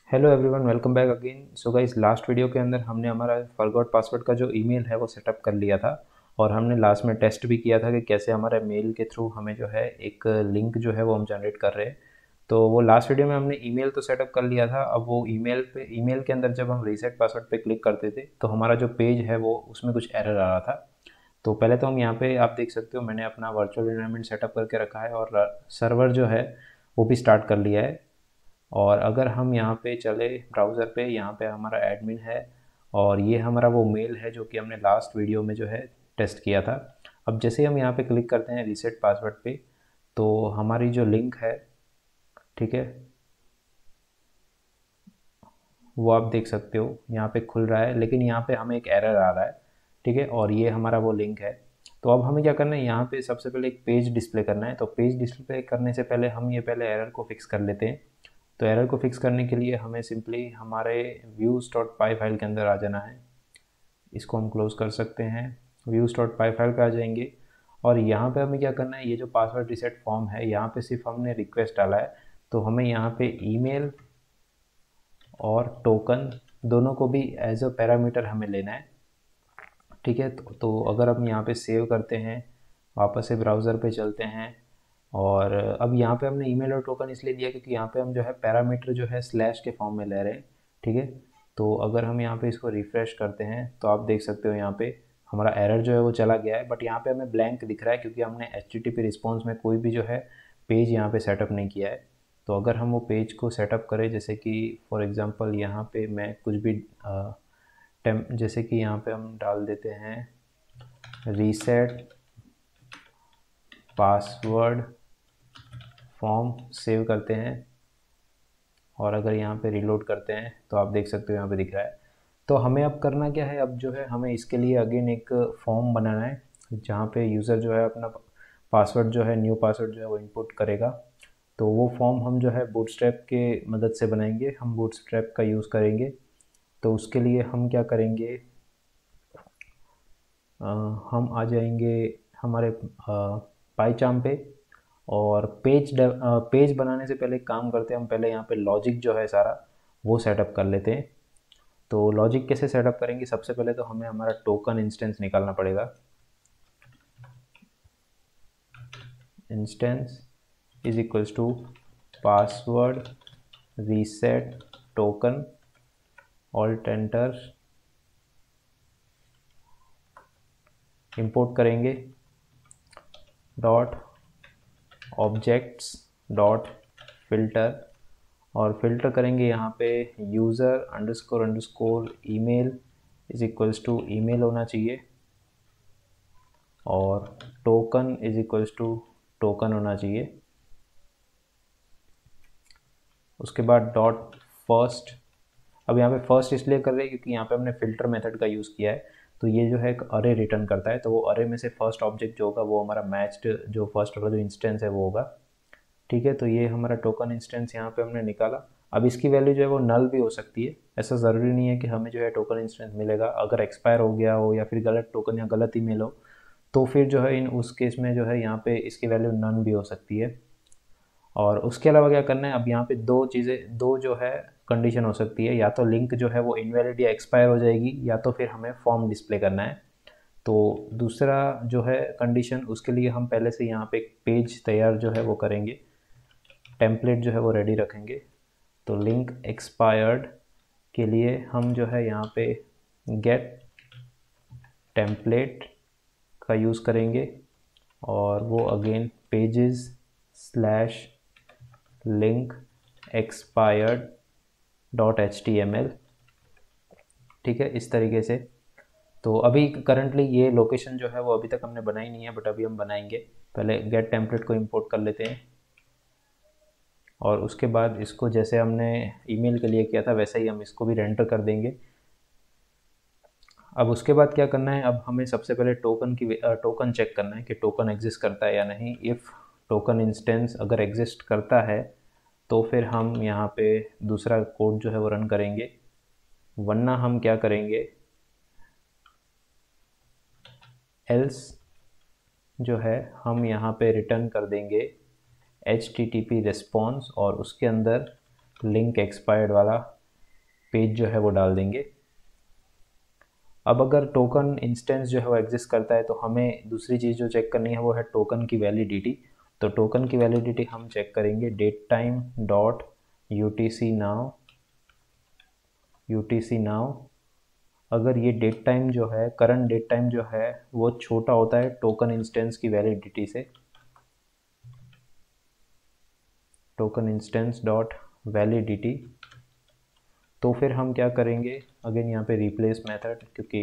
Hello everyone, welcome back again. So guys, last video के अंदर हमने हमारा फॉरगॉट पासवर्ड का जो ईमेल है वो सेटअप कर लिया था और हमने लास्ट में टेस्ट भी किया था कि कैसे हमारे मेल के थ्रू हमें जो है एक लिंक जो है वो हम जनरेट कर रहे हैं। तो वो लास्ट वीडियो में हमने ईमेल तो सेटअप कर लिया था। अब वो ईमेल के अंदर जब हम रीसेट पासवर्ड पे क्लिक करते थे तो हमारा जो पेज है वो उसमें कुछ एरर आ रहा था। तो पहले तो हम यहाँ पे आप देख सकते हो, मैंने अपना वर्चुअल एनवायरनमेंट सेटअप करके रखा है और सर्वर जो है वो भी स्टार्ट कर लिया है। और अगर हम यहाँ पे चले ब्राउज़र पे, यहाँ पे हमारा एडमिन है और ये हमारा वो मेल है जो कि हमने लास्ट वीडियो में जो है टेस्ट किया था। अब जैसे ही हम यहाँ पे क्लिक करते हैं रीसेट पासवर्ड पे, तो हमारी जो लिंक है, ठीक है, वो आप देख सकते हो यहाँ पे खुल रहा है, लेकिन यहाँ पे हमें एक एरर आ रहा है। ठीक है, और ये हमारा वो लिंक है। तो अब हमें क्या करना है, यहाँ पे सबसे पहले एक पेज डिस्प्ले करना है। तो पेज डिस्प्ले करने से पहले हम ये पहले एरर को फिक्स कर लेते हैं। तो एरर को फिक्स करने के लिए हमें सिंपली हमारे views.py फाइल के अंदर आ जाना है। इसको हम क्लोज कर सकते हैं। views.py फाइल पे आ जाएंगे और यहाँ पे हमें क्या करना है, ये जो पासवर्ड रिसेट फॉर्म है यहाँ पे सिर्फ हमने रिक्वेस्ट डाला है। तो हमें यहाँ पे ईमेल और टोकन दोनों को भी एज अ पैरामीटर हमें लेना है। ठीक है, तो अगर हम यहाँ पे सेव करते हैं, वापस से ब्राउज़र पे चलते हैं और अब यहाँ पे हमने ईमेल और टोकन इसलिए दिया क्योंकि यहाँ पे हम जो है पैरामीटर जो है स्लैश के फॉर्म में ले रहे हैं। ठीक है, तो अगर हम यहाँ पे इसको रिफ़्रेश करते हैं तो आप देख सकते हो यहाँ पे हमारा एरर जो है वो चला गया है, बट यहाँ पे हमें ब्लैंक दिख रहा है क्योंकि हमने HTTP रिस्पॉन्स में कोई भी जो है पेज यहाँ पे सेटअप नहीं किया है। तो अगर हम वो पेज को सेटअप करें, जैसे कि फॉर एग्ज़ाम्पल यहाँ पे मैं कुछ भी जैसे कि यहाँ पे हम डाल देते हैं रीसेट पासवर्ड फॉर्म, सेव करते हैं और अगर यहाँ पे रीलोड करते हैं तो आप देख सकते हो यहाँ पे दिख रहा है। तो हमें अब करना क्या है, अब जो है हमें इसके लिए अगेन एक फॉर्म बनाना है जहाँ पे यूज़र जो है अपना पासवर्ड जो है, न्यू पासवर्ड जो है वो इनपुट करेगा। तो वो फॉर्म हम जो है बूटस्ट्रैप के मदद से बनाएंगे, हम बूटस्ट्रैप का यूज़ करेंगे। तो उसके लिए हम क्या करेंगे, हम आ जाएंगे हमारे पाईचार्म पे और पेज बनाने से पहले एक काम करते हैं, हम पहले यहाँ पे लॉजिक जो है सारा वो सेटअप कर लेते हैं। तो लॉजिक कैसे सेटअप करेंगे, सबसे पहले तो हमें हमारा टोकन इंस्टेंस निकालना पड़ेगा। Instance is equals to password reset token alt enter, import करेंगे डॉट ऑब्जेक्ट्स डॉट फिल्टर और फिल्टर करेंगे यहाँ पे user underscore underscore email is equals to email होना चाहिए और token is equals to token होना चाहिए। उसके बाद डॉट फर्स्ट, अब यहाँ पे फर्स्ट इसलिए कर रहे हैं क्योंकि यहाँ पे हमने फ़िल्टर मेथड का यूज़ किया है। तो ये जो है एक अरे रिटर्न करता है, तो वो अरे में से फर्स्ट ऑब्जेक्ट जो होगा वो हमारा मैच्ड जो फर्स्ट वाला जो इंस्टेंस है वो होगा। ठीक है, तो ये हमारा टोकन इंस्टेंस यहाँ पे हमने निकाला। अब इसकी वैल्यू जो है वो नल भी हो सकती है, ऐसा ज़रूरी नहीं है कि हमें जो है टोकन इंस्टेंस मिलेगा। अगर एक्सपायर हो गया हो या फिर गलत टोकन या गलत ईमेल हो तो फिर जो है इन उस केस में जो है यहाँ पे इसकी वैल्यू नन भी हो सकती है। और उसके अलावा क्या करना है, अब यहाँ पे दो चीज़ें, दो जो है कंडीशन हो सकती है, या तो लिंक जो है वो इनवैलिड या एक्सपायर हो जाएगी या तो फिर हमें फॉर्म डिस्प्ले करना है। तो दूसरा जो है कंडीशन, उसके लिए हम पहले से यहाँ पे एक पेज तैयार जो है वो करेंगे, टेम्पलेट जो है वो रेडी रखेंगे। तो लिंक एक्सपायर्ड के लिए हम जो है यहाँ पे गेट टेम्पलेट का यूज़ करेंगे और वो again pages slash link expired dot HTML। ठीक है, इस तरीके से। तो अभी करंटली ये लोकेशन जो है वो अभी तक हमने बनाई नहीं है, बट अभी हम बनाएंगे। पहले गेट टेम्पलेट को इंपोर्ट कर लेते हैं और उसके बाद इसको जैसे हमने ईमेल के लिए किया था वैसे ही हम इसको भी रेंडर कर देंगे। अब उसके बाद क्या करना है, अब हमें सबसे पहले टोकन चेक करना है कि टोकन एग्जिस्ट करता है या नहीं। इफ़ टोकन इंस्टेंस अगर एग्जिस्ट करता है तो फिर हम यहाँ पे दूसरा कोड जो है वो रन करेंगे, वरना हम क्या करेंगे, एल्स जो है हम यहाँ पे रिटर्न कर देंगे HTTP रिस्पॉन्स और उसके अंदर लिंक एक्सपायर्ड वाला पेज जो है वो डाल देंगे। अब अगर टोकन इंस्टेंस जो है वो एग्जिस्ट करता है तो हमें दूसरी चीज़ जो चेक करनी है वो है टोकन की वैलिडिटी। तो टोकन की वैलिडिटी हम चेक करेंगे date time dot UTC now. अगर ये डेट टाइम जो है, करंट डेट टाइम जो है वो छोटा होता है टोकन इंस्टेंस की वैलिडिटी से, टोकन इंस्टेंस डॉट वैलिडिटी, तो फिर हम क्या करेंगे, अगेन यहाँ पे रिप्लेस मेथड, क्योंकि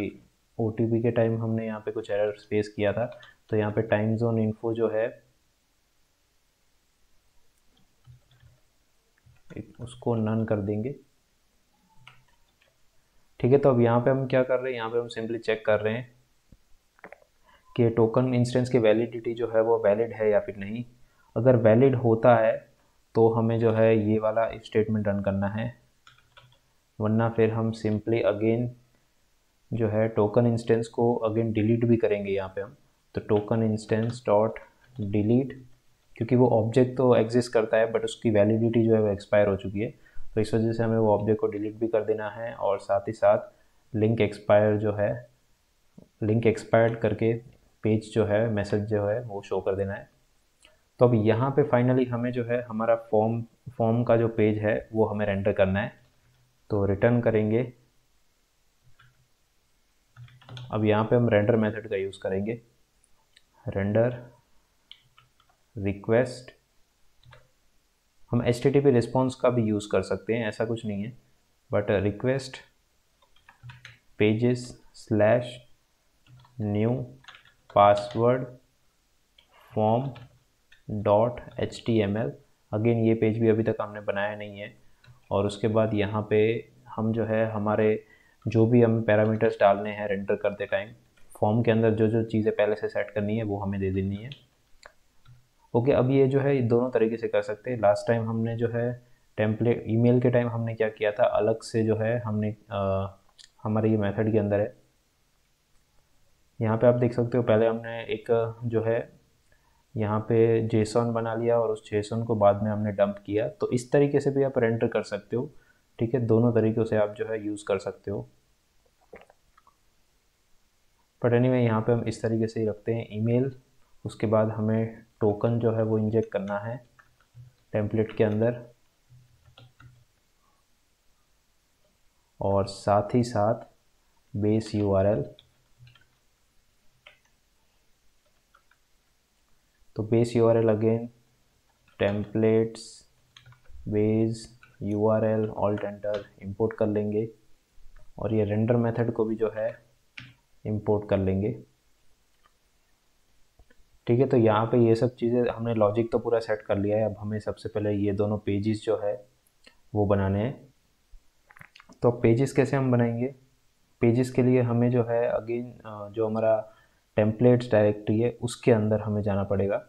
OTP के टाइम हमने यहाँ पे कुछ एरर फेस किया था, तो यहाँ पे टाइम जोन इन्फो जो है उसको नन कर देंगे। ठीक है, तो अब यहाँ पे हम क्या कर रहे हैं, यहाँ पे हम सिंपली चेक कर रहे हैं कि टोकन इंस्टेंस की वैलिडिटी जो है वो वैलिड है या फिर नहीं। अगर वैलिड होता है तो हमें जो है ये वाला इफ स्टेटमेंट रन करना है, वरना फिर हम सिंपली अगेन जो है टोकन इंस्टेंस को अगेन डिलीट भी करेंगे यहाँ पे हम। तो टोकन इंस्टेंस डॉट डिलीट, क्योंकि वो ऑब्जेक्ट तो एग्जिस्ट करता है बट उसकी वैलिडिटी जो है वो एक्सपायर हो चुकी है, तो इस वजह से हमें वो ऑब्जेक्ट को डिलीट भी कर देना है, और साथ ही साथ लिंक एक्सपायर जो है, लिंक एक्सपायर्ड करके पेज जो है, मैसेज जो है वो शो कर देना है। तो अब यहाँ पे फाइनली हमें जो है हमारा फॉर्म का जो पेज है वो हमें रेंडर करना है, तो रिटर्न करेंगे। अब यहाँ पे हम रेंडर मेथड का यूज़ करेंगे, रेंडर रिक्वेस्ट। हम HTTP रिस्पॉन्स का भी यूज़ कर सकते हैं, ऐसा कुछ नहीं है, but request pages slash new password form dot HTML। Again ये पेज भी अभी तक हमने बनाया नहीं है, और उसके बाद यहाँ पे हम जो है हमारे जो भी हम पैरामीटर्स डालने हैं रेंडर करते टाइम, फॉर्म के अंदर जो जो चीज़ें पहले से सेट करनी है वो हमें दे देनी है। ओके, अब ये जो है दोनों तरीके से कर सकते हैं। लास्ट टाइम हमने जो है टेम्पलेट ईमेल के टाइम हमने क्या किया था, अलग से जो है हमने हमारे ये मेथड के अंदर है, यहाँ पे आप देख सकते हो, पहले हमने एक जो है यहाँ पे जेसन बना लिया और उस जेसन को बाद में हमने डंप किया। तो इस तरीके से भी आप रेंडर कर सकते हो। ठीक है, दोनों तरीक़ों से आप जो है यूज़ कर सकते हो, बट एनीवे यहाँ पे हम इस तरीके से ही रखते हैं ईमेल। उसके बाद हमें टोकन जो है वो इंजेक्ट करना है टेम्पलेट के अंदर, और साथ ही साथ बेस URL। तो base URL again templates base URL alt enter import कर लेंगे, और ये रेंडर मेथड को भी जो है इंपोर्ट कर लेंगे। ठीक है, तो यहाँ पे ये सब चीज़ें हमने लॉजिक तो पूरा सेट कर लिया है। अब हमें सबसे पहले ये दोनों पेजेस जो है वो बनाने हैं। तो पेजेस कैसे हम बनाएंगे, पेजेस के लिए हमें जो है अगेन जो हमारा टेम्पलेट्स डायरेक्टरी है उसके अंदर हमें जाना पड़ेगा।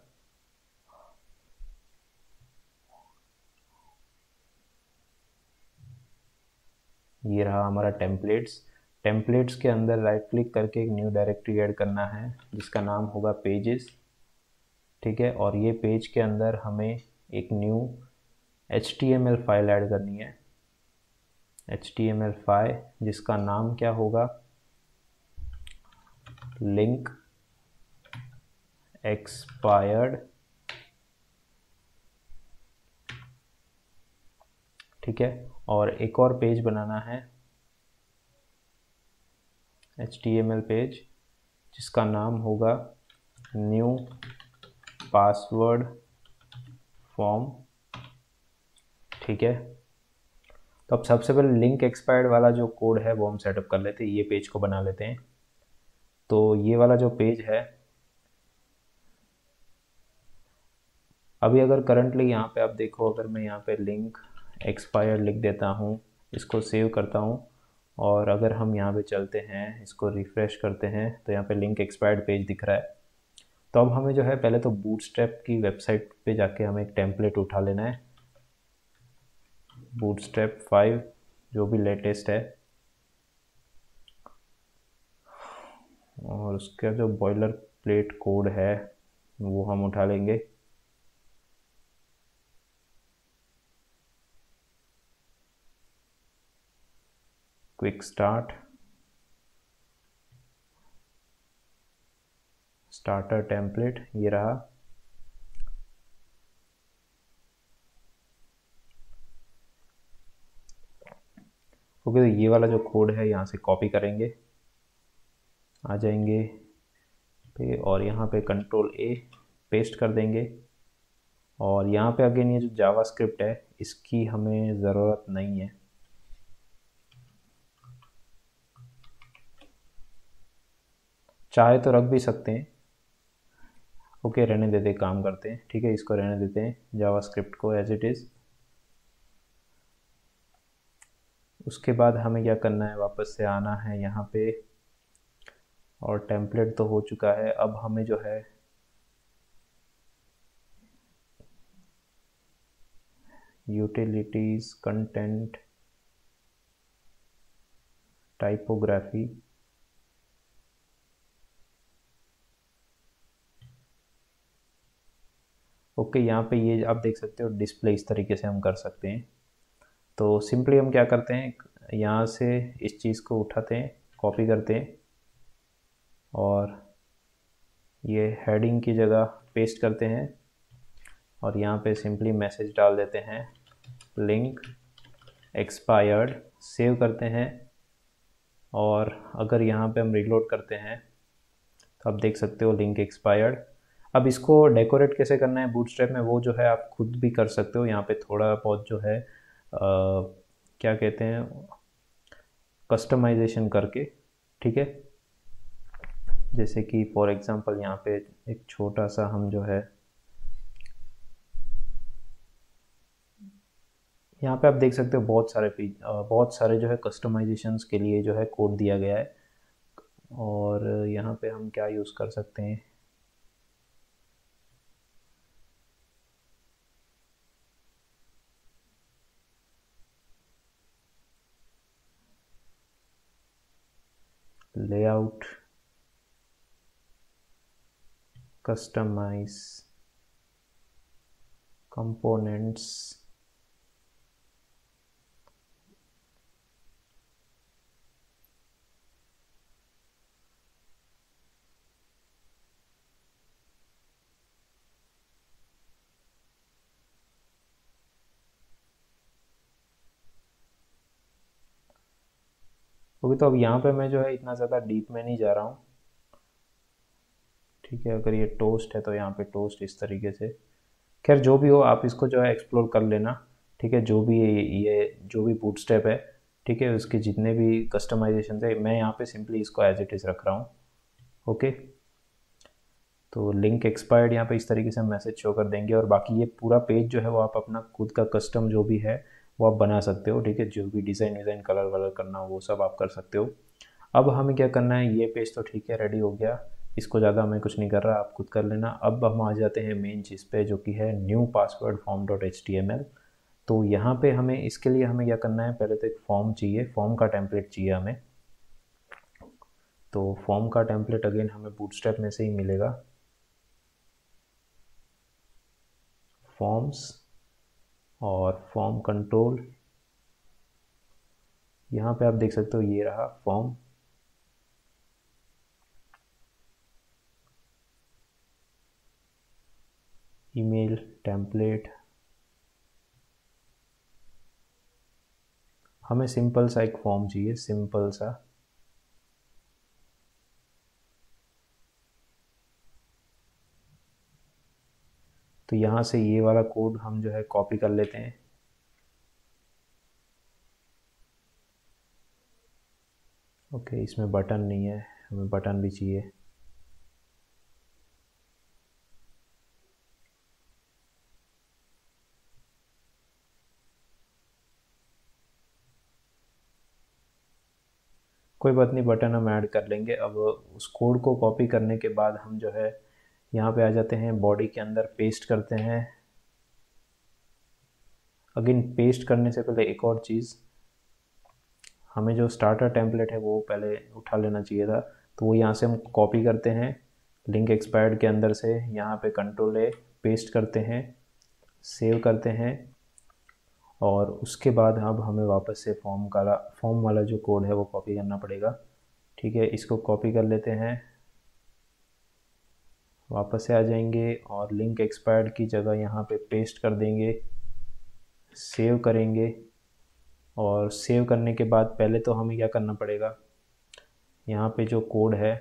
ये रहा हमारा टेम्पलेट्स के अंदर राइट क्लिक करके एक न्यू डायरेक्टरी ऐड करना है जिसका नाम होगा पेजेस। ठीक है, और ये पेज के अंदर हमें एक न्यू HTML फाइल ऐड करनी है, HTML फाइल जिसका नाम क्या होगा, लिंक एक्सपायर्ड। ठीक है, और एक और पेज बनाना है HTML पेज जिसका नाम होगा न्यू पासवर्ड फॉर्म। ठीक है, तो अब सबसे पहले लिंक एक्सपायर्ड वाला जो कोड है वो हम सेटअप कर लेते हैं, ये पेज को बना लेते हैं। तो ये वाला जो पेज है, अभी अगर करंटली यहाँ पे आप देखो, अगर मैं यहाँ पे लिंक एक्सपायर्ड लिख देता हूँ, इसको सेव करता हूँ, और अगर हम यहाँ पे चलते हैं, इसको रिफ़्रेश करते हैं, तो यहाँ पे लिंक एक्सपायर्ड पेज दिख रहा है। तो अब हमें जो है पहले तो बूटस्ट्रैप की वेबसाइट पे जाके हमें एक टेम्पलेट उठा लेना है, बूटस्ट्रैप 5 जो भी लेटेस्ट है, और उसका जो बॉयलर प्लेट कोड है वो हम उठा लेंगे। क्विक स्टार्ट, स्टार्टर टेम्पलेट, ये रहा। ओके, तो ये वाला जो कोड है यहाँ से कॉपी करेंगे, आ जाएंगे पे और यहाँ पे कंट्रोल ए पेस्ट कर देंगे। और यहाँ पे अगेन ये जो जावास्क्रिप्ट है इसकी हमें ज़रूरत नहीं है, चाहे तो रख भी सकते हैं। ओके, रहने देते, काम करते हैं, ठीक है, इसको रहने देते हैं जावास्क्रिप्ट को एज इट इज़। उसके बाद हमें क्या करना है, वापस से आना है यहाँ पे, और टेम्पलेट तो हो चुका है। अब हमें जो है यूटिलिटीज़, कंटेंट, टाइपोग्राफी, ओके, यहाँ पे ये आप देख सकते हो डिस्प्ले इस तरीके से हम कर सकते हैं। तो सिंपली हम क्या करते हैं, यहाँ से इस चीज़ को उठाते हैं, कॉपी करते हैं और ये हेडिंग की जगह पेस्ट करते हैं और यहाँ पे सिंपली मैसेज डाल देते हैं, लिंक एक्सपायर्ड, सेव करते हैं। और अगर यहाँ पे हम रिलोड करते हैं तो आप देख सकते हो लिंक एक्सपायर्ड। अब इसको डेकोरेट कैसे करना है बूटस्ट्रैप में, वो जो है आप खुद भी कर सकते हो। यहाँ पे थोड़ा बहुत जो है क्या कहते हैं, कस्टमाइजेशन करके, ठीक है। जैसे कि फॉर एग्जांपल यहाँ पे एक छोटा सा हम जो है, यहाँ पे आप देख सकते हो बहुत सारे जो है कस्टमाइजेशंस के लिए जो है कोड दिया गया है। और यहाँ पे हम क्या यूज़ कर सकते हैं, लेआउट, कस्टमाइज, कंपोनेंट्स, ओके। तो अब यहाँ पे मैं जो है इतना ज़्यादा डीप में नहीं जा रहा हूँ, ठीक है। अगर ये टोस्ट है तो यहाँ पे टोस्ट इस तरीके से, खैर जो भी हो आप इसको जो है एक्सप्लोर कर लेना, ठीक है। जो भी ये जो भी बूटस्ट्रैप है, ठीक है, उसके जितने भी कस्टमाइजेशन है मैं यहाँ पे सिंपली इसको एज इट इज़ रख रहा हूँ। ओके, तो लिंक एक्सपायर्ड यहाँ पे इस तरीके से मैसेज शो कर देंगे और बाकी ये पूरा पेज जो है वो आप अपना खुद का कस्टम जो भी है वो आप बना सकते हो, ठीक है। जो भी डिज़ाइन कलर वलर करना हो वो सब आप कर सकते हो। अब हमें क्या करना है, ये पेज तो ठीक है रेडी हो गया, इसको ज़्यादा मैं कुछ नहीं कर रहा, आप खुद कर लेना। अब हम आ जाते हैं मेन चीज़ पे जो कि है new password form dot HTML। तो यहाँ पे हमें इसके लिए हमें क्या करना है, पहले तो एक फॉर्म चाहिए, फॉर्म का टेम्पलेट चाहिए हमें। तो फॉर्म का टेम्पलेट अगेन हमें बूटस्ट्रैप में से ही मिलेगा, फॉर्म्स और फॉर्म कंट्रोल। यहाँ पे आप देख सकते हो ये रहा फॉर्म, ईमेल टेम्पलेट। हमें सिंपल सा एक फॉर्म चाहिए, सिंपल सा। तो यहाँ से ये वाला कोड हम जो है कॉपी कर लेते हैं। ओके, इसमें बटन नहीं है, हमें बटन भी चाहिए। कोई बात नहीं, बटन हम ऐड कर लेंगे। अब उस कोड को कॉपी करने के बाद हम जो है यहाँ पे आ जाते हैं, बॉडी के अंदर पेस्ट करते हैं। अगेन पेस्ट करने से पहले एक और चीज़, हमें जो स्टार्टर टेम्पलेट है वो पहले उठा लेना चाहिए था। तो वो यहाँ से हम कॉपी करते हैं, लिंक एक्सपायर्ड के अंदर से यहाँ पे कंट्रोल ए पेस्ट करते हैं, सेव करते हैं और उसके बाद अब हमें वापस से फॉर्म वाला जो कोड है वो कॉपी करना पड़ेगा। ठीक है, इसको कॉपी कर लेते हैं, वापस से आ जाएंगे और लिंक एक्सपायर्ड की जगह यहाँ पे पेस्ट कर देंगे, सेव करेंगे। और सेव करने के बाद पहले तो हमें क्या करना पड़ेगा, यहाँ पे जो कोड है,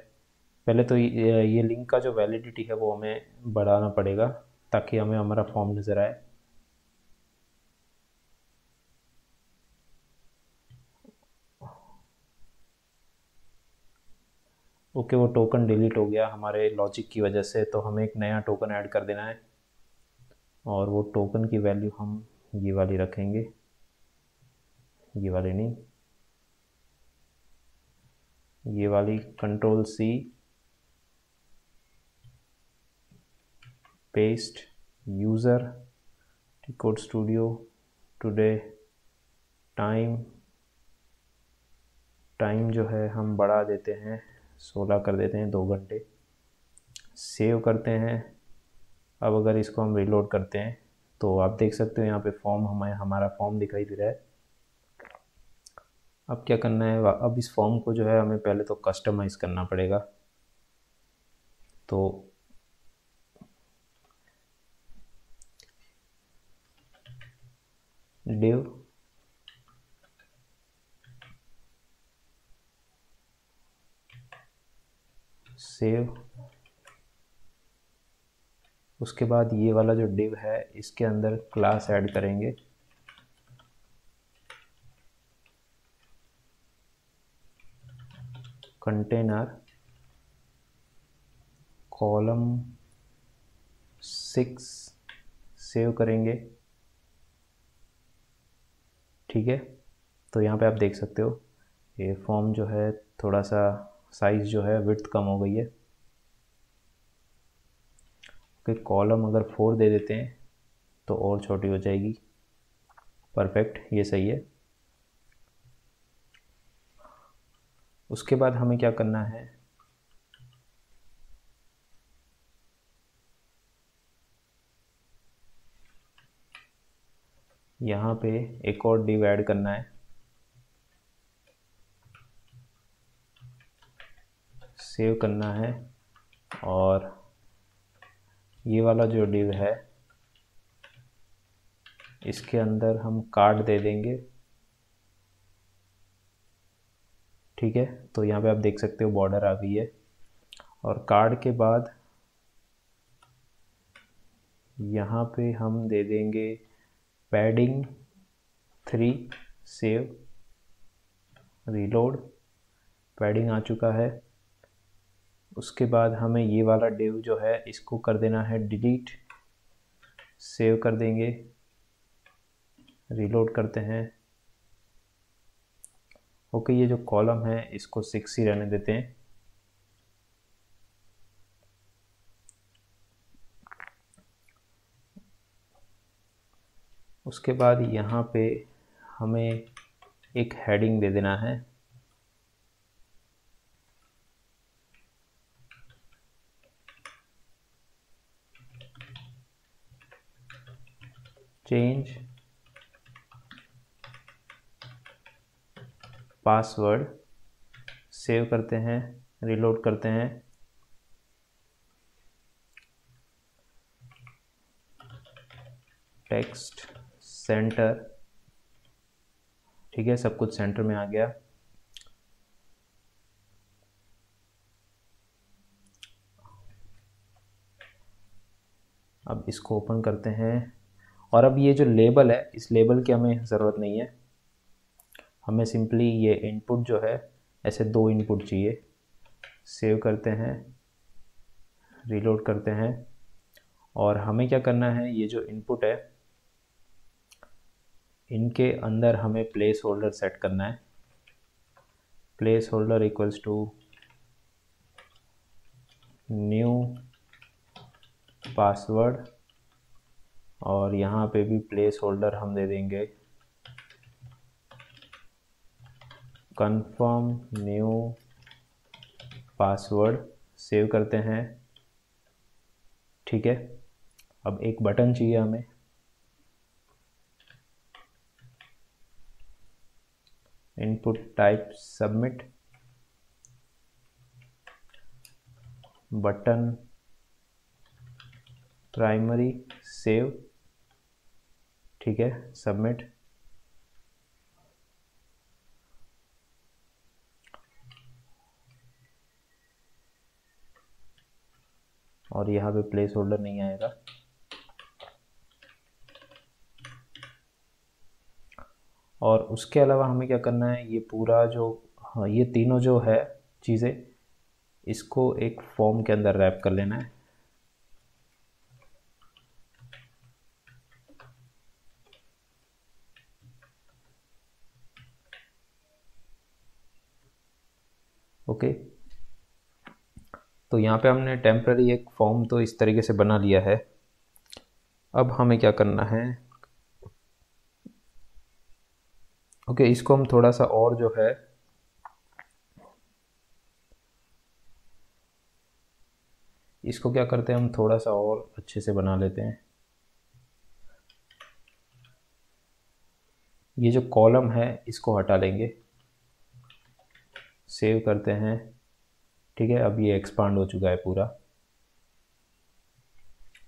पहले तो ये लिंक का जो वैलिडिटी है वो हमें बढ़ाना पड़ेगा ताकि हमें हमारा फॉर्म नज़र आए। ओके, वो टोकन डिलीट हो गया हमारे लॉजिक की वजह से, तो हमें एक नया टोकन ऐड कर देना है और वो टोकन की वैल्यू हम ये वाली रखेंगे, ये वाली नहीं, ये वाली। Control C, paste, user, code studio, today, time जो है हम बढ़ा देते हैं, 16 कर देते हैं, 2 घंटे। सेव करते हैं। अब अगर इसको हम रीलोड करते हैं तो आप देख सकते हो यहाँ पे फॉर्म हमारा फॉर्म दिखाई दे रहा है। अब क्या करना है, अब इस फॉर्म को जो है हमें पहले तो कस्टमाइज़ करना पड़ेगा। तो div सेव, उसके बाद ये वाला जो div है इसके अंदर क्लास ऐड करेंगे, कंटेनर कॉलम 6, सेव करेंगे। ठीक है, तो यहाँ पे आप देख सकते हो ये फॉर्म जो है थोड़ा सा साइज़ जो है विड्थ कम हो गई है। ओके, कॉलम अगर 4 दे देते हैं तो और छोटी हो जाएगी। परफेक्ट, ये सही है। उसके बाद हमें क्या करना है, यहाँ पे एक और div ऐड करना है, सेव करना है। और ये वाला जो div है इसके अंदर हम कार्ड दे देंगे। ठीक है, तो यहाँ पे आप देख सकते हो बॉर्डर आ गई है। और कार्ड के बाद यहाँ पे हम दे देंगे पैडिंग 3, सेव, रीलोड, पैडिंग आ चुका है। उसके बाद हमें ये वाला div जो है इसको कर देना है डिलीट, सेव कर देंगे, रीलोड करते हैं। ओके, ये जो कॉलम है इसको 6 ही रहने देते हैं। उसके बाद यहाँ पे हमें एक हेडिंग दे देना है, चेंज पासवर्ड, सेव करते हैं, रीलोड करते हैं। टेक्स्ट सेंटर, ठीक है, सब कुछ सेंटर में आ गया। अब इसको ओपन करते हैं और अब ये जो लेबल है इस लेबल की हमें ज़रूरत नहीं है, हमें सिंपली ये इनपुट जो है ऐसे 2 इनपुट चाहिए। सेव करते हैं, रीलोड करते हैं। और हमें क्या करना है, ये जो इनपुट है इनके अंदर हमें प्लेस होल्डर सेट करना है। Placeholder equals to new password और यहाँ पे भी प्लेस होल्डर हम दे देंगे कंफर्म न्यू पासवर्ड। सेव करते हैं। ठीक है, अब एक बटन चाहिए हमें, input type submit, button primary save, ठीक है, सबमिट। और यहाँ पे प्लेस होल्डर नहीं आएगा। और उसके अलावा हमें क्या करना है, ये पूरा जो, हाँ, ये तीनों जो है चीज़ें, इसको एक फॉर्म के अंदर रैप कर लेना है। ओके, तो यहाँ पे हमने टेम्पररी एक फॉर्म तो इस तरीके से बना लिया है। अब हमें क्या करना है, ओके, इसको हम थोड़ा सा और जो है, इसको क्या करते हैं, हम थोड़ा सा और अच्छे से बना लेते हैं। ये जो कॉलम है इसको हटा लेंगे, सेव करते हैं, ठीक है। अब ये एक्सपांड हो चुका है पूरा।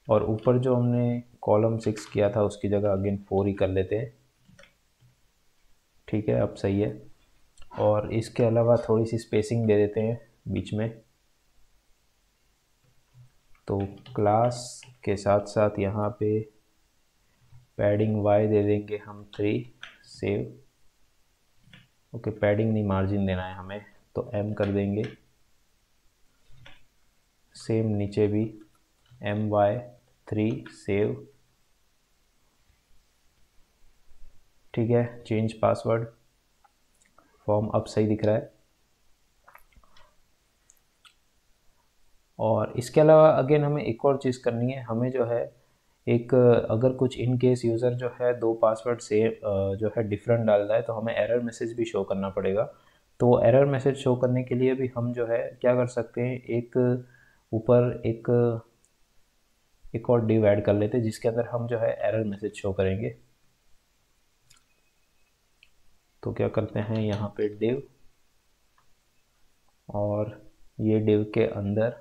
और ऊपर जो हमने कॉलम 6 किया था उसकी जगह अगेन 4 ही कर लेते हैं, ठीक है, अब सही है। और इसके अलावा थोड़ी सी स्पेसिंग दे देते हैं बीच में। तो क्लास के साथ साथ यहाँ पे पैडिंग y दे देंगे हम 3, सेव। ओके, पैडिंग नहीं, मार्जिन देना है हमें, तो m कर देंगे। सेम नीचे भी my3, सेव, ठीक है। चेंज पासवर्ड, फॉर्म अब सही दिख रहा है। और इसके अलावा अगेन हमें एक और चीज़ करनी है, हमें जो है एक, अगर कुछ इन केस यूज़र जो है 2 पासवर्ड से जो है डिफरेंट डाल रहा है तो हमें एरर मैसेज भी शो करना पड़ेगा। तो वो एरर मैसेज शो करने के लिए भी हम जो है क्या कर सकते हैं, एक ऊपर एक और डिव ऐड कर लेते हैं जिसके अंदर हम जो है एरर मैसेज शो करेंगे। तो क्या करते हैं, यहाँ पे डिव, और ये डिव के अंदर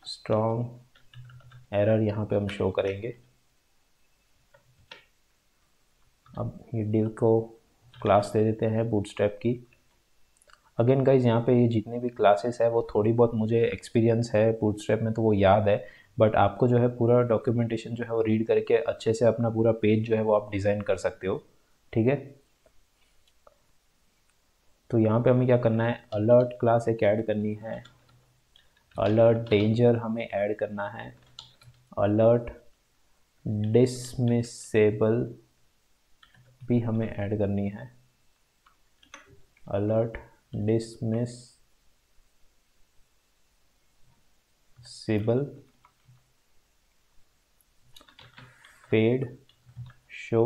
स्ट्रॉन्ग एरर यहाँ पे हम शो करेंगे। अब ये डिव को क्लास दे देते हैं बूटस्ट्रैप की। अगेन गाइज, यहाँ पे ये जितनी भी क्लासेस है वो थोड़ी बहुत मुझे एक्सपीरियंस है बूटस्ट्रैप में तो वो याद है, बट आपको जो है पूरा डॉक्यूमेंटेशन जो है वो रीड करके अच्छे से अपना पूरा पेज जो है वो आप डिज़ाइन कर सकते हो, ठीक है। तो यहाँ पे हमें क्या करना है, अलर्ट क्लास एक ऐड करनी है, अलर्ट डेंजर हमें ऐड करना है, अलर्ट डिसमिसेबल भी हमें ऐड करनी है, अलर्ट डिसमिसेबल, फेड शो,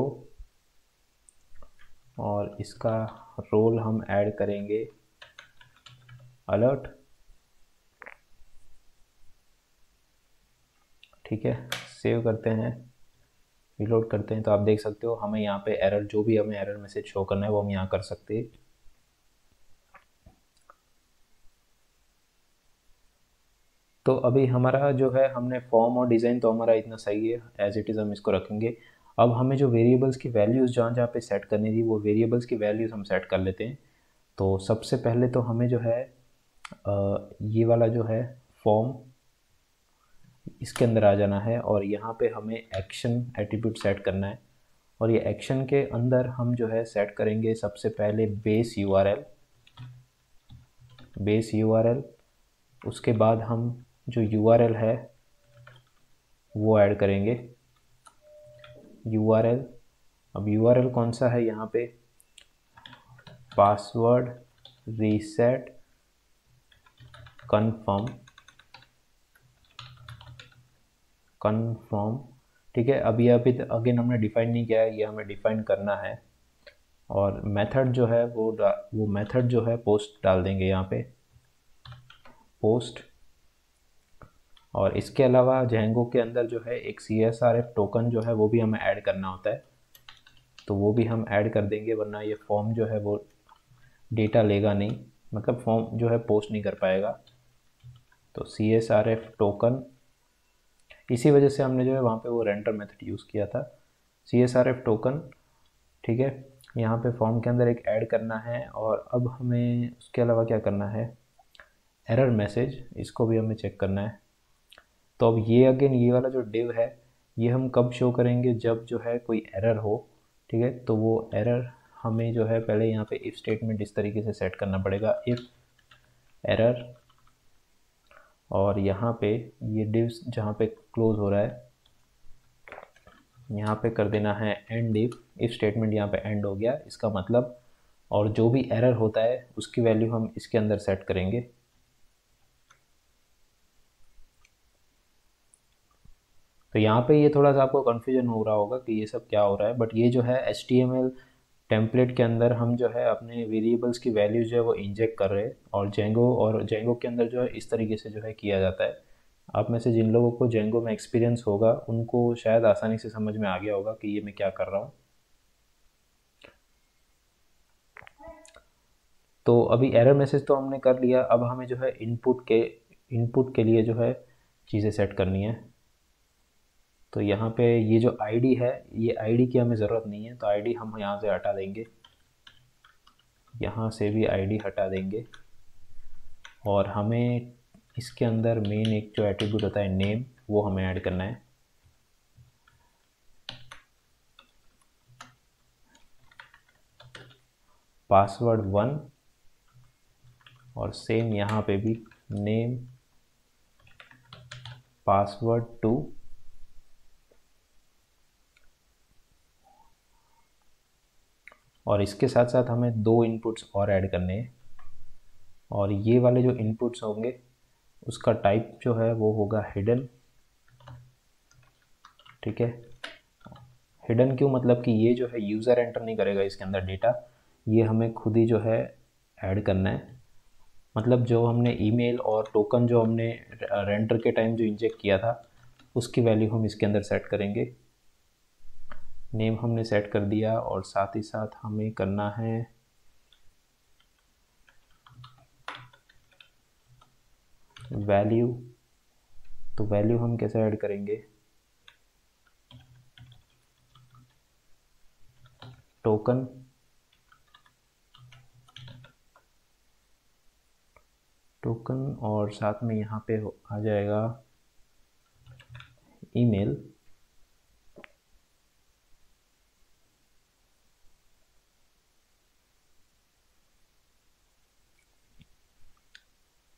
और इसका रोल हम ऐड करेंगे अलर्ट, ठीक है। सेव करते हैं, रिलोड करते हैं, तो आप देख सकते हो हमें यहाँ पे एरर, जो भी हमें एरर मैसेज शो करना है वो हम यहाँ कर सकते हैं। तो अभी हमारा जो है, हमने फॉर्म और डिज़ाइन तो हमारा इतना सही है, एज इट इज़ हम इसको रखेंगे। अब हमें जो वेरिएबल्स की वैल्यूज़ जहाँ जहाँ पे सेट करनी थी वो वेरिएबल्स की वैल्यूज़ हम सेट कर लेते हैं। तो सबसे पहले तो हमें जो है ये वाला जो है फॉर्म, इसके अंदर आ जाना है और यहाँ पे हमें एक्शन एट्रीब्यूट सेट करना है। और ये एक्शन के अंदर हम जो है सेट करेंगे सबसे पहले बेस यूआरएल, उसके बाद हम जो यूआरएल है वो ऐड करेंगे, यूआरएल। अब यूआरएल कौन सा है, यहाँ पे पासवर्ड रीसेट कन्फर्म, ठीक है। अभी अगेन हमने डिफाइन नहीं किया है, ये हमें डिफाइन करना है। और मेथड जो है वो मेथड जो है पोस्ट डाल देंगे यहाँ पे, पोस्ट। और इसके अलावा जेंगो के अंदर जो है एक CSRF टोकन जो है वो भी हमें ऐड करना होता है। तो वो भी हम ऐड कर देंगे, वरना ये फॉर्म जो है वो डेटा लेगा नहीं, मतलब फॉर्म जो है पोस्ट नहीं कर पाएगा। तो CSRF टोकन, इसी वजह से हमने जो है वहाँ पे वो रेंडर मेथड यूज़ किया था, CSRF टोकन। ठीक है, यहाँ पे फॉर्म के अंदर एक ऐड करना है, और अब हमें उसके अलावा क्या करना है, एरर मैसेज, इसको भी हमें चेक करना है। तो अब ये अगेन ये वाला जो डिव है, ये हम कब शो करेंगे, जब जो है कोई एरर हो। ठीक है, तो वो एरर हमें जो है पहले यहाँ पे इफ़ स्टेटमेंट इस तरीके से सेट करना पड़ेगा, इफ़ एरर, और यहाँ पे ये डिव्स जहाँ पे क्लोज हो रहा है यहाँ पे कर देना है एंड इफ़ स्टेटमेंट यहाँ पे एंड हो गया, इसका मतलब, और जो भी एरर होता है उसकी वैल्यू हम इसके अंदर सेट करेंगे। तो यहाँ पे ये थोड़ा सा आपको कन्फ्यूजन हो रहा होगा कि ये सब क्या हो रहा है, बट ये जो है HTML टेम्पलेट के अंदर हम जो है अपने वेरिएबल्स की वैल्यूज जो है वो इंजेक्ट कर रहे हैं, और जेंगो के अंदर जो है इस तरीके से जो है किया जाता है। आप में से जिन लोगों को जेंगो में एक्सपीरियंस होगा उनको शायद आसानी से समझ में आ गया होगा कि ये मैं क्या कर रहा हूँ। तो अभी एरर मैसेज तो हमने कर लिया, अब हमें जो है इनपुट के लिए जो है चीज़ें सेट करनी है। तो यहाँ पे ये जो आईडी है, ये आईडी की हमें ज़रूरत नहीं है, तो आईडी हम यहाँ से हटा देंगे, यहाँ से भी आईडी हटा देंगे, और हमें इसके अंदर मेन एक जो एट्रीब्यूट होता है नेम, वो हमें ऐड करना है। पासवर्ड 1, और सेम यहाँ पे भी नेम पासवर्ड 2, और इसके साथ साथ हमें 2 इनपुट्स और ऐड करने हैं, और ये वाले जो इनपुट्स होंगे उसका टाइप जो है वो होगा हिडन। ठीक है, हिडन क्यों, मतलब कि ये जो है यूज़र एंटर नहीं करेगा इसके अंदर डेटा, ये हमें खुद ही जो है ऐड करना है। मतलब जो हमने ईमेल और टोकन जो हमने रेंडर के टाइम जो इंजेक्ट किया था उसकी वैल्यू हम इसके अंदर सेट करेंगे। नेम हमने सेट कर दिया, और साथ ही साथ हमें करना है वैल्यू। तो वैल्यू हम कैसे ऐड करेंगे, टोकन, और साथ में यहाँ पे आ जाएगा ईमेल।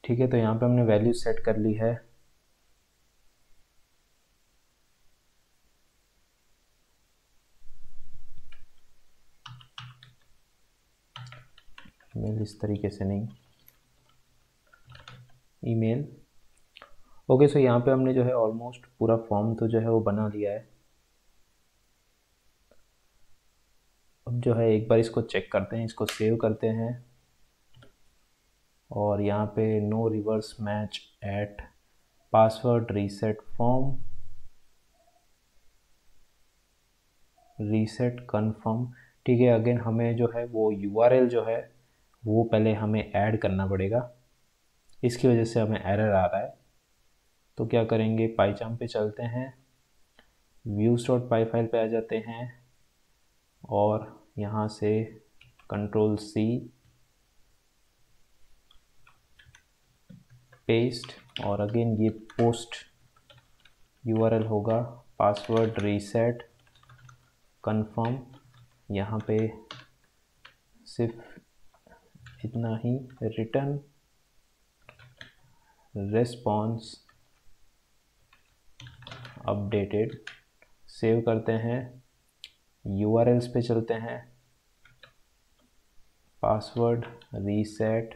ठीक है, तो यहाँ पे हमने वैल्यू सेट कर ली है। ईमेल इस तरीके से नहीं, ईमेल। ओके, सो यहाँ पे हमने जो है ऑलमोस्ट पूरा फॉर्म तो जो है वो बना लिया है। अब जो है एक बार इसको चेक करते हैं, इसको सेव करते हैं, और यहाँ पे no reverse match at password reset form reset confirm. ठीक है, अगेन हमें जो है वो URL जो है वो पहले हमें ऐड करना पड़ेगा, इसकी वजह से हमें एरर आ रहा है। तो क्या करेंगे, पाइचाम पे चलते हैं, views.py फाइल पे आ जाते हैं, और यहाँ से Ctrl+C पेस्ट, और अगेन ये पोस्ट URL होगा पासवर्ड रीसेट कन्फर्म। यहाँ पे सिर्फ इतना ही, रिटर्न रेस्पॉन्स अपडेटेड। सेव करते हैं, URLs पे चलते हैं, password reset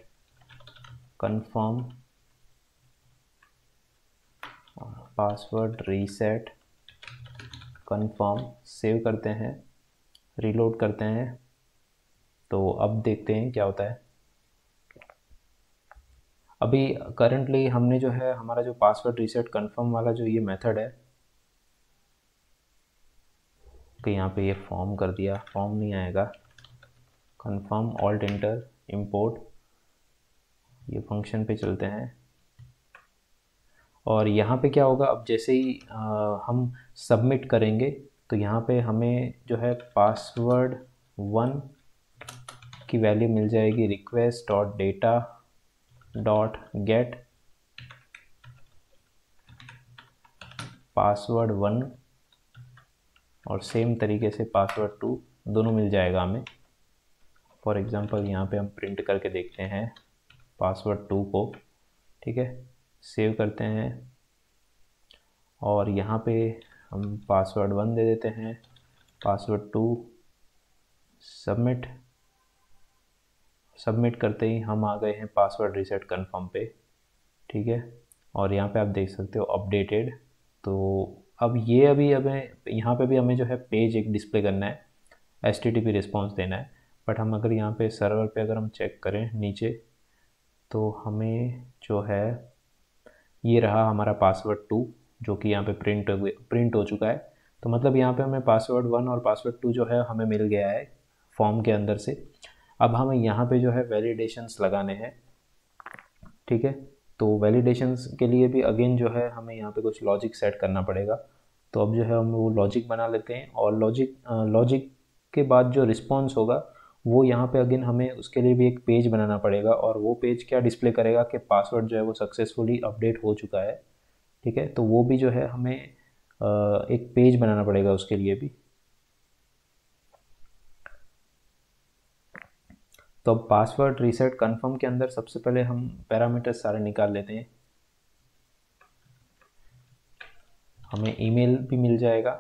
confirm, password reset confirm. Save करते हैं, रीलोड करते हैं। तो अब देखते हैं क्या होता है। अभी करंटली हमने जो है हमारा जो पासवर्ड रीसेट कन्फर्म वाला जो ये मेथड है, कि यहाँ पे ये फॉर्म कर दिया, फॉर्म नहीं आएगा, कंफर्म ऑल्ट इंटर इंपोर्ट, ये फंक्शन पे चलते हैं। और यहाँ पे क्या होगा, अब जैसे ही हम सबमिट करेंगे तो यहाँ पे हमें जो है पासवर्ड 1 की वैल्यू मिल जाएगी request dot data dot gate password 1, और सेम तरीके से पासवर्ड 2 दोनों मिल जाएगा हमें। फॉर एग्ज़ाम्पल यहाँ पे हम प्रिंट करके देखते हैं पासवर्ड 2 को, ठीक है, सेव करते हैं और यहाँ पे हम पासवर्ड 1 दे देते हैं, पासवर्ड 2 सबमिट करते ही हम आ गए हैं पासवर्ड रीसेट कन्फर्म पे, ठीक है। और यहाँ पे आप देख सकते हो अपडेटेड। तो अब ये अभी हमें यहाँ पे भी हमें जो है पेज एक डिस्प्ले करना है, HTTP रिस्पॉन्स देना है। बट हम अगर यहाँ पे सर्वर पे अगर हम चेक करें नीचे, तो हमें जो है ये रहा हमारा पासवर्ड 2 जो कि यहाँ पे प्रिंट हो चुका है। तो मतलब यहाँ पे हमें पासवर्ड 1 और पासवर्ड 2 जो है हमें मिल गया है फॉर्म के अंदर से। अब हमें यहाँ पे जो है वैलिडेशंस लगाने हैं, ठीक है। तो वैलिडेशंस के लिए भी अगेन जो है हमें यहाँ पे कुछ लॉजिक सेट करना पड़ेगा। तो अब जो है हम वो लॉजिक बना लेते हैं, और लॉजिक के बाद जो रिस्पॉन्स होगा वो यहाँ पे अगेन हमें उसके लिए भी एक पेज बनाना पड़ेगा, और वो पेज क्या डिस्प्ले करेगा कि पासवर्ड जो है वो सक्सेसफुली अपडेट हो चुका है, ठीक है। तो वो भी जो है हमें एक पेज बनाना पड़ेगा उसके लिए भी। तो अब पासवर्ड रीसेट कन्फर्म के अंदर सबसे पहले हम पैरामीटर्स सारे निकाल लेते हैं। हमें ईमेल भी मिल जाएगा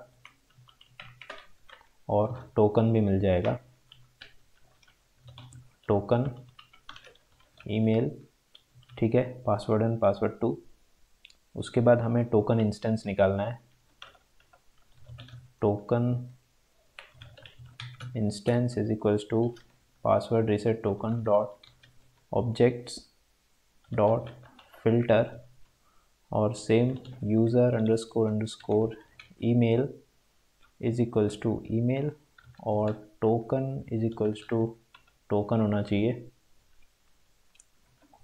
और टोकन भी मिल जाएगा, टोकन ईमेल, ठीक है, पासवर्ड 1 पासवर्ड 2। उसके बाद हमें टोकन इंस्टेंस निकालना है, token instance is equals to password reset token dot objects dot filter, और same user underscore email is equals to email, और token is equals to token होना चाहिए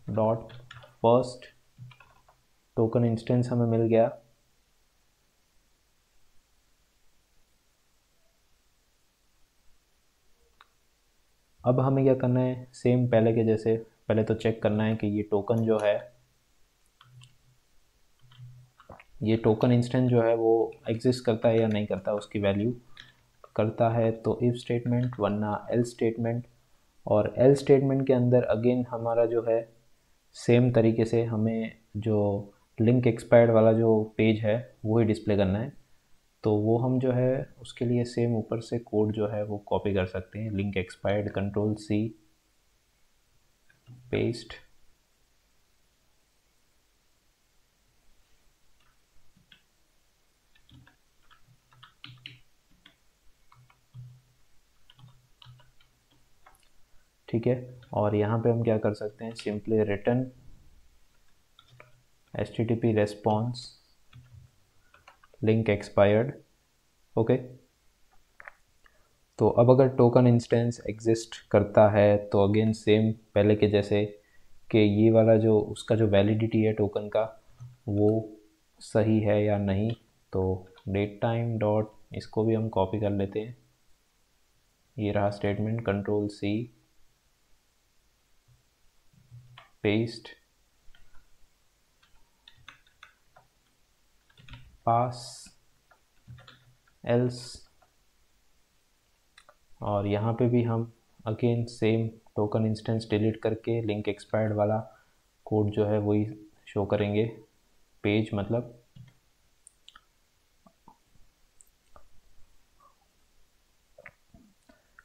डॉट फर्स्ट। टोकन इंस्टेंस हमें मिल गया। अब हमें क्या करना है, सेम पहले के जैसे पहले तो चेक करना है कि ये टोकन जो है, ये टोकन इंस्टेंस जो है वो एग्जिस्ट करता है या नहीं करता, उसकी वैल्यू करता है तो इफ स्टेटमेंट वरना एल स्टेटमेंट। और एल स्टेटमेंट के अंदर अगेन हमारा जो है सेम तरीके से हमें जो लिंक एक्सपायर्ड वाला जो पेज है वो ही डिस्प्ले करना है। तो वो हम जो है उसके लिए सेम ऊपर से कोड जो है वो कॉपी कर सकते हैं, लिंक एक्सपायर्ड Ctrl+C पेस्ट, ठीक है। और यहाँ पे हम क्या कर सकते हैं, simply return HTTP response link expired, okay. तो अब अगर टोकन इंस्टेंस एग्जिस्ट करता है तो अगेन सेम पहले के जैसे कि ये वाला जो उसका जो वैलिडिटी है टोकन का वो सही है या नहीं, तो डेट टाइम डॉट इसको भी हम कॉपी कर लेते हैं, ये रहा स्टेटमेंट Ctrl+C पेस्ट, पास एल्स, और यहाँ पे भी हम again same token instance delete करके लिंक एक्सपायर्ड वाला कोड जो है वही शो करेंगे, पेज मतलब।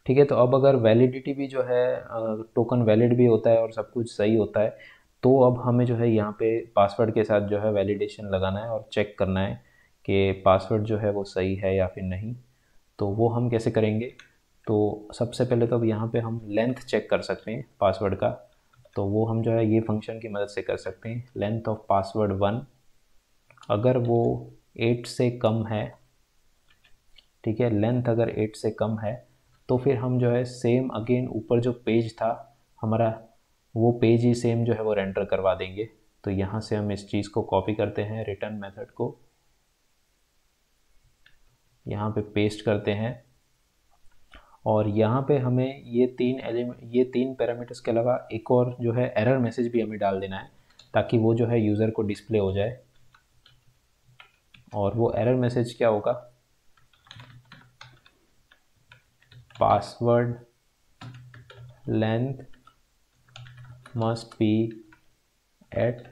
ठीक है। तो अब अगर वैलिडिटी भी जो है टोकन वैलिड भी होता है और सब कुछ सही होता है, तो अब हमें जो है यहाँ पे पासवर्ड के साथ जो है वैलिडेशन लगाना है और चेक करना है कि पासवर्ड जो है वो सही है या फिर नहीं। तो वो हम कैसे करेंगे, तो सबसे पहले तो अब यहाँ पे हम लेंथ चेक कर सकते हैं पासवर्ड का। तो वो हम जो है ये फंक्शन की मदद से कर सकते हैं, लेंथ ऑफ पासवर्ड 1 अगर वो 8 से कम है ठीक है। लेंथ अगर 8 से कम है तो फिर हम जो है सेम अगेन ऊपर जो पेज था हमारा, वो पेज ही सेम जो है वो रेंडर करवा देंगे। तो यहाँ से हम इस चीज़ को कॉपी करते हैं, रिटर्न मेथड को यहाँ पे पेस्ट करते हैं, और यहाँ पे हमें ये तीन पैरामीटर्स के अलावा एक और जो है एरर मैसेज भी हमें डाल देना है, ताकि वो जो है यूज़र को डिस्प्ले हो जाए। और वो एरर मैसेज क्या होगा, password length must be at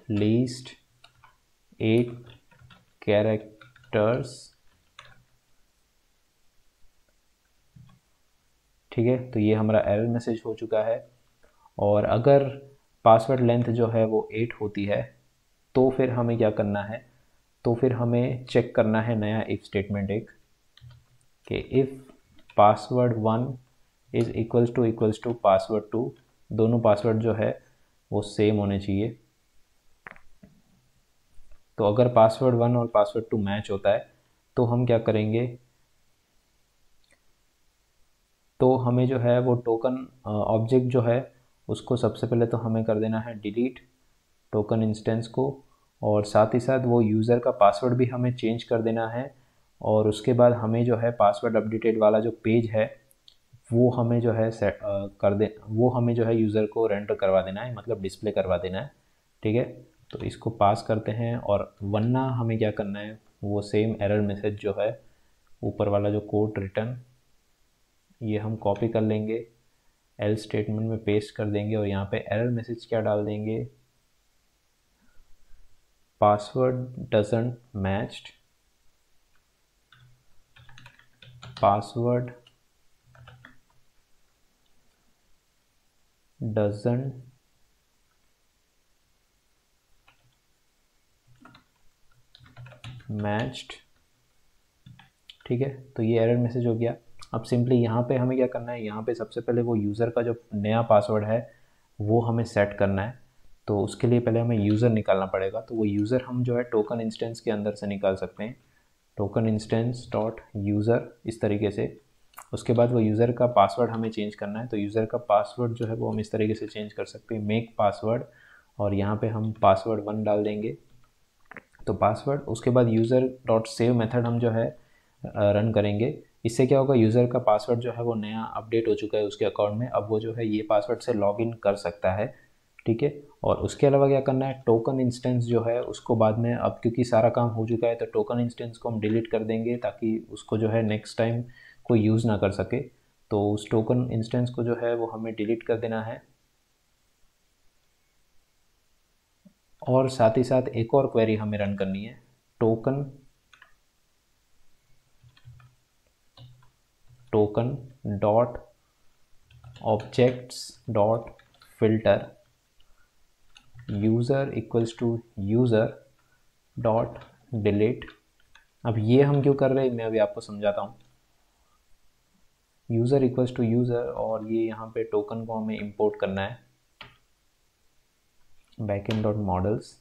least 8 characters. ठीक है, तो ये हमारा एरर मैसेज हो चुका है। और अगर पासवर्ड लेंथ जो है वो 8 होती है तो फिर हमें क्या करना है, तो फिर हमें चेक करना है नया इफ स्टेटमेंट एक, कि if password 1 is equals to password 2, दोनों पासवर्ड जो है वो सेम होने चाहिए। तो अगर पासवर्ड 1 और पासवर्ड 2 मैच होता है तो हम क्या करेंगे, तो हमें जो है वो टोकन ऑब्जेक्ट जो है उसको सबसे पहले तो हमें कर देना है डिलीट टोकन इंस्टेंस को, और साथ ही साथ वो यूज़र का पासवर्ड भी हमें चेंज कर देना है। और उसके बाद हमें जो है पासवर्ड अपडेटेड वाला जो पेज है वो हमें जो है वो हमें जो है यूज़र को रेंडर करवा देना है, मतलब डिस्प्ले करवा देना है। ठीक है, तो इसको पास करते हैं, और वरना हमें क्या करना है, वो सेम एरर मैसेज जो है ऊपर वाला जो कोड रिटर्न, ये हम कॉपी कर लेंगे, एल स्टेटमेंट में पेस्ट कर देंगे, और यहाँ पे एरर मैसेज क्या डाल देंगे, password doesn't matched, password doesn't matched. ठीक है, तो ये एरर मैसेज हो गया। अब सिंपली यहाँ पे हमें क्या करना है, यहाँ पे सबसे पहले वो यूज़र का जो नया पासवर्ड है वो हमें सेट करना है। तो उसके लिए पहले हमें यूज़र निकालना पड़ेगा। तो वो यूज़र हम जो है टोकन इंस्टेंस के अंदर से निकाल सकते हैं, टोकन इंस्टेंस डॉट यूज़र, इस तरीके से। उसके बाद वो यूज़र का पासवर्ड हमें चेंज करना है। तो यूज़र का पासवर्ड जो है वो हम इस तरीके से चेंज कर सकते हैं, मेक पासवर्ड, और यहाँ पे हम पासवर्ड 1 डाल देंगे। तो पासवर्ड, उसके बाद यूज़र डॉट सेव मेथड हम जो है रन करेंगे। इससे क्या होगा, यूज़र का पासवर्ड जो है वो नया अपडेट हो चुका है उसके अकाउंट में, अब वो जो है ये पासवर्ड से लॉगिन कर सकता है। ठीक है, और उसके अलावा क्या करना है, टोकन इंस्टेंस जो है उसको बाद में, अब क्योंकि सारा काम हो चुका है तो टोकन इंस्टेंस को हम डिलीट कर देंगे, ताकि उसको जो है नेक्स्ट टाइम कोई यूज़ ना कर सके। तो उस टोकन इंस्टेंस को जो है वो हमें डिलीट कर देना है। और साथ ही साथ एक और क्वेरी हमें रन करनी है, token dot objects dot filter user equals to user dot delete. अब ये हम क्यों कर रहे हैं, मैं अभी आपको समझाता हूँ। यूज़र इक्वल्स टू यूज़र, और ये यहाँ पे टोकन को हमें इंपोर्ट करना है, बैकएंड डॉट मॉडल्स।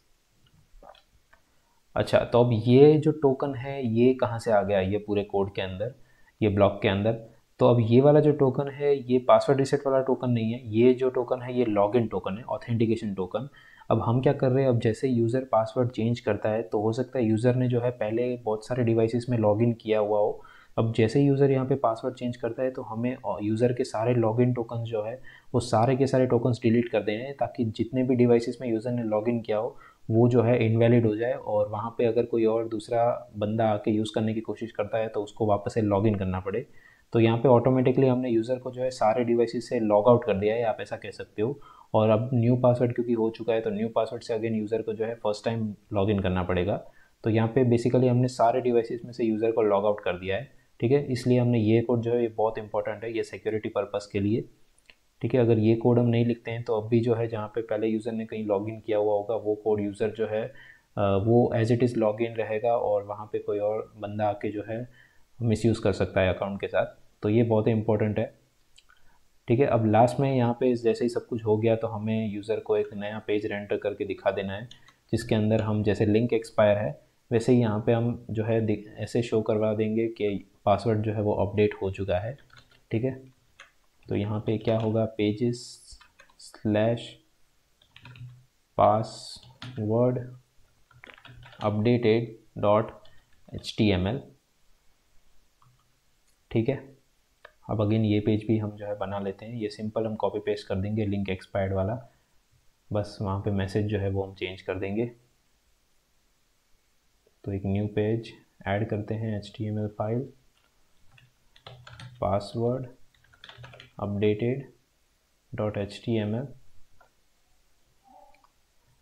अच्छा, तो अब ये जो टोकन है ये कहाँ से आ गया, ये पूरे कोड के अंदर, ये ब्लॉक के अंदर। तो अब ये वाला जो टोकन है ये पासवर्ड रीसेट वाला टोकन नहीं है, ये जो टोकन है ये लॉगिन टोकन है, ऑथेंटिकेशन टोकन। अब हम क्या कर रहे हैं, अब जैसे यूज़र पासवर्ड चेंज करता है तो हो सकता है यूज़र ने जो है पहले बहुत सारे डिवाइसेस में लॉगिन किया हुआ हो। अब जैसे यूज़र यहाँ पे पासवर्ड चेंज करता है तो हमें यूज़र के सारे लॉगिन टोकन्स जो है वो सारे के सारे टोकन्स डिलीट कर देने हैं, ताकि जितने भी डिवाइसेस में यूज़र ने लॉगिन किया हो वो जो है इनवैलिड हो जाए, और वहाँ पे अगर कोई और दूसरा बंदा आके यूज़ करने की कोशिश करता है तो उसको वापस से लॉगिन करना पड़े। तो यहाँ पे ऑटोमेटिकली हमने यूज़र को जो है सारे डिवाइसेस से लॉग आउट कर दिया है, आप ऐसा कह सकते हो। और अब न्यू पासवर्ड क्योंकि हो चुका है तो न्यू पासवर्ड से अगेन यूज़र को जो है फर्स्ट टाइम लॉगिन करना पड़ेगा। तो यहाँ पे बेसिकली हमने सारे डिवाइसेस में से यूज़र को लॉग आउट कर दिया है। ठीक है, इसलिए हमने ये कोड जो है ये बहुत इंपॉर्टेंट है, ये सिक्योरिटी पर्पज़ के लिए। ठीक है, अगर ये कोड हम नहीं लिखते हैं तो अब भी जो है जहाँ पे पहले यूज़र ने कहीं लॉगिन किया हुआ होगा वो कोड यूज़र जो है वो एज इट इज़ लॉगिन रहेगा, और वहाँ पे कोई और बंदा आके जो है मिसयूज़ कर सकता है अकाउंट के साथ। तो ये बहुत ही इंपॉर्टेंट है। ठीक है, अब लास्ट में यहाँ पे जैसे ही सब कुछ हो गया तो हमें यूज़र को एक नया पेज रेंडर करके दिखा देना है, जिसके अंदर हम जैसे लिंक एक्सपायर है वैसे ही यहाँ पे हम जो है ऐसे शो करवा देंगे कि पासवर्ड जो है वो अपडेट हो चुका है। ठीक है, तो यहाँ पे क्या होगा, pages slash password updated dot HTML। ठीक है, अब अगेन ये पेज भी हम जो है बना लेते हैं। ये सिंपल हम कॉपी पेस्ट कर देंगे लिंक एक्सपायर्ड वाला, बस वहाँ पे मैसेज जो है वो हम चेंज कर देंगे। तो एक न्यू पेज ऐड करते हैं, HTML file password updated dot HTML,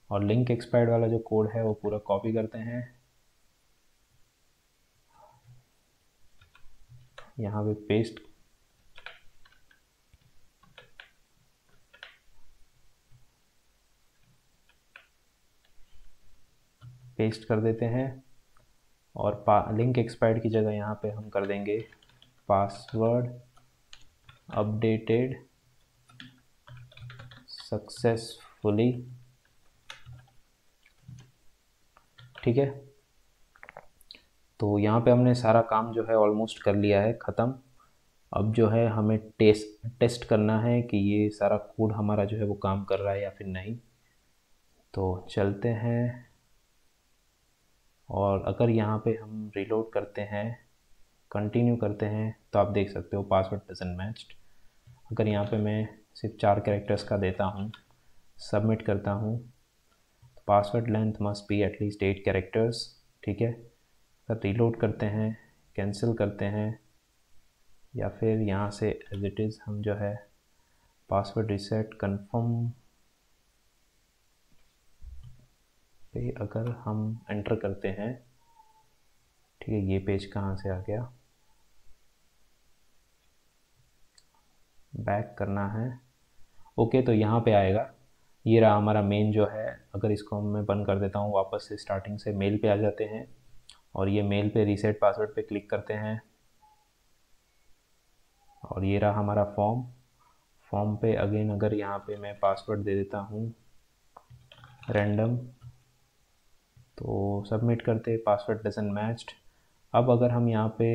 और लिंक एक्सपायर्ड वाला जो कोड है वो पूरा कॉपी करते हैं, यहाँ पे पेस्ट कर देते हैं, और लिंक एक्सपायर्ड की जगह यहाँ पे हम कर देंगे पासवर्ड अपडेटेड सक्सेसफुली। ठीक है, तो यहाँ पे हमने सारा काम जो है ऑलमोस्ट कर लिया है ख़त्म। अब जो है हमें टेस्ट करना है कि ये सारा कोड हमारा जो है वो काम कर रहा है या फिर नहीं। तो चलते हैं, और अगर यहाँ पे हम रिलोड करते हैं, कंटिन्यू करते हैं, तो आप देख सकते हो पासवर्ड डजंट मैच्ड। अगर यहाँ पे मैं सिर्फ 4 कैरेक्टर्स का देता हूँ, सबमिट करता हूँ, तो password length must be at least 8 characters. ठीक है, अगर रिलोड करते हैं, कैंसिल करते हैं, या फिर यहाँ से एज इट इज़ हम जो है पासवर्ड रिसेट कन्फर्म पे अगर हम एंटर करते हैं, ठीक है, ये पेज कहाँ से आ गया, बैक करना है। ओके, तो यहाँ पे आएगा, ये रहा हमारा मेन जो है। अगर इसको मैं बंद कर देता हूँ, वापस से स्टार्टिंग से मेल पे आ जाते हैं, और ये मेल पे रीसेट पासवर्ड पे क्लिक करते हैं, और ये रहा हमारा फॉर्म पे अगेन अगर यहाँ पे मैं पासवर्ड दे देता हूँ रैंडम, तो सबमिट करते, पासवर्ड डजंट मैच्ड। अब अगर हम यहाँ पे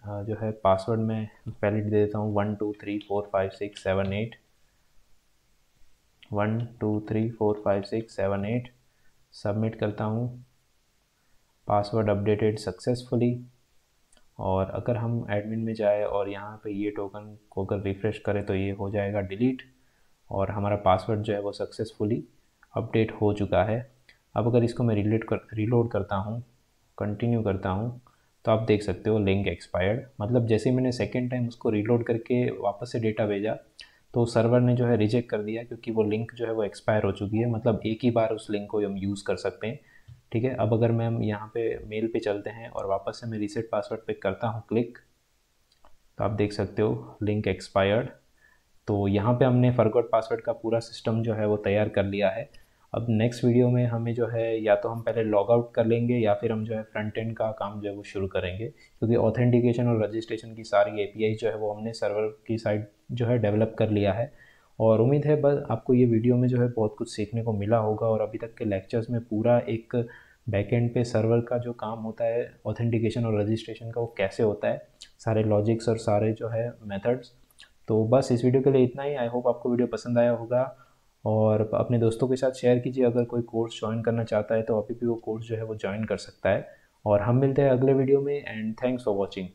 जो है पासवर्ड में पहले दे देता हूँ 1 2 3 4 5 6 7 8, 1 2 3 4 5 6 7 8, सबमिट करता हूँ, पासवर्ड अपडेटेड सक्सेसफुली। और अगर हम एडमिन में जाए और यहाँ पे ये टोकन को अगर रिफ़्रेश करें तो ये हो जाएगा डिलीट, और हमारा पासवर्ड जो है वो सक्सेसफुली अपडेट हो चुका है। अब अगर इसको मैं रिलोड करता हूँ, कंटिन्यू करता हूँ, तो आप देख सकते हो लिंक एक्सपायर्ड। मतलब जैसे ही मैंने सेकेंड टाइम उसको रिलोड करके वापस से डेटा भेजा, तो सर्वर ने जो है रिजेक्ट कर दिया, क्योंकि वो लिंक जो है वो एक्सपायर हो चुकी है। मतलब एक ही बार उस लिंक को हम यूज़ कर सकते हैं। ठीक है, अब अगर मैं यहाँ पे मेल पे चलते हैं और वापस से मैं रीसेट पासवर्ड पे करता हूँ क्लिक, तो आप देख सकते हो लिंक एक्सपायर्ड। तो यहाँ पे हमने फॉरगॉट पासवर्ड का पूरा सिस्टम जो है वो तैयार कर लिया है। अब नेक्स्ट वीडियो में हमें जो है या तो हम पहले लॉग आउट कर लेंगे, या फिर हम जो है फ्रंट एंड का काम जो है वो शुरू करेंगे, क्योंकि ऑथेंटिकेशन और रजिस्ट्रेशन की सारी API जो है वो हमने सर्वर की साइड जो है डेवलप कर लिया है। और उम्मीद है बस आपको ये वीडियो में जो है बहुत कुछ सीखने को मिला होगा, और अभी तक के लेक्चर्स में पूरा एक बैकएंड पे सर्वर का जो काम होता है ऑथेंटिकेशन और रजिस्ट्रेशन का, वो कैसे होता है, सारे लॉजिक्स और सारे जो है मेथड्स। तो बस इस वीडियो के लिए इतना ही। आई होप आपको वीडियो पसंद आया होगा, और अपने दोस्तों के साथ शेयर कीजिए। अगर कोई कोर्स ज्वाइन करना चाहता है तो अभी भी वो कोर्स जो है वो ज्वाइन कर सकता है। और हम मिलते हैं अगले वीडियो में, एंड थैंक्स फॉर वॉचिंग।